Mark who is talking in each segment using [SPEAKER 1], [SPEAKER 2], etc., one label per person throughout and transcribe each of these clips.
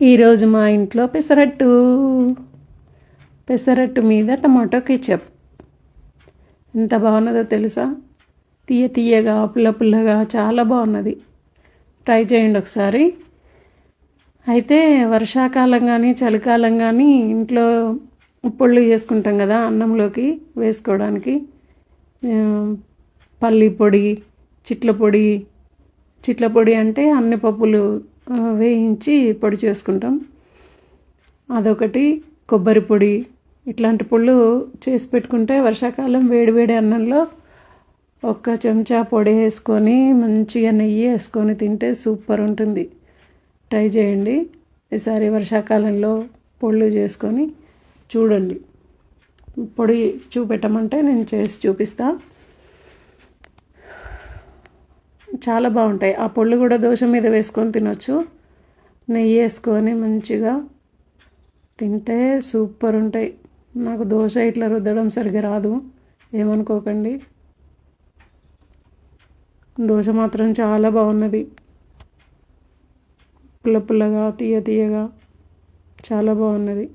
[SPEAKER 1] ఈరోజు మా ఇంట్లో పెసరట్టు మీద టమాటో కెచప్ ఎంత బాగున్నదో తెలుసా. తీయగా పుల్లగా చాలా బాగున్నది. ట్రై చేయండి ఒకసారి. అయితే వర్షాకాలం కానీ చలికాలం కానీ ఇంట్లో పొళ్ళు చేసుకుంటాం కదా అన్నంలోకి వేసుకోవడానికి. పల్లి పొడి, చిట్ల పొడి అంటే అన్ని పప్పులు వేయించి పొడి చేసుకుంటాం. అదొకటి. కొబ్బరి పొడి, ఇట్లాంటి పొళ్ళు చేసి పెట్టుకుంటే వర్షాకాలం వేడి అన్నంలో ఒక్క చెంచా పొడి వేసుకొని మంచిగా నెయ్యి వేసుకొని తింటే సూపర్ ఉంటుంది. ట్రై చేయండి ఈసారి వర్షాకాలంలో పొళ్ళు చేసుకొని చూడండి. పొడి చూపెట్టమంటే నేను చేసి చూపిస్తా. చాలా బాగుంటాయి. ఆ పొళ్ళు కూడా దోశ మీద వేసుకొని తినొచ్చు. నెయ్యి వేసుకొని మంచిగా తింటే సూపర్ ఉంటాయి. నాకు దోశ ఇట్లా రుద్దడం సరిగ్గా రాదు, ఏమనుకోకండి. దోశ మాత్రం చాలా బాగున్నది. పుల్లగా తీయగా చాలా బాగున్నది.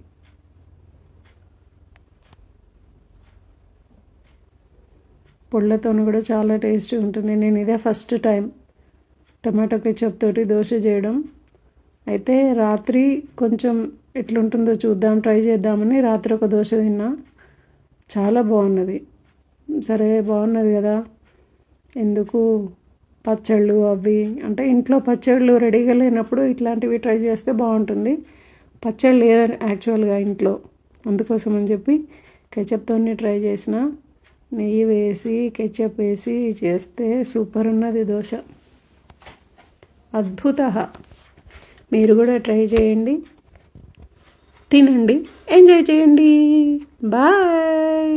[SPEAKER 1] పొళ్ళతో కూడా చాలా టేస్టీ ఉంటుంది. నేను ఇదే ఫస్ట్ టైం టమాటో కెచప్ తోటి దోశ చేయడం. అయితే రాత్రి కొంచెం ఎట్లుంటుందో చూద్దాం, ట్రై చేద్దామని రాత్రి ఒక దోశ తిన్నా. చాలా బాగున్నది. సరే బాగున్నది కదా, ఎందుకు పచ్చళ్ళు అవి అంటే ఇంట్లో పచ్చళ్ళు రెడీగా లేనప్పుడు ఇట్లాంటివి ట్రై చేస్తే బాగుంటుంది. పచ్చళ్ళు లేదని యాక్చువల్గా ఇంట్లో, అందుకోసం అని చెప్పి కెచప్తోనే ట్రై చేసిన. నెయ్యి వేసి కెచప్ వేసి చేస్తే సూపర్ ఉన్నది దోశ. అద్భుత. మీరు కూడా ట్రై చేయండి, తినండి, ఎంజాయ్ చేయండి. బాయ్.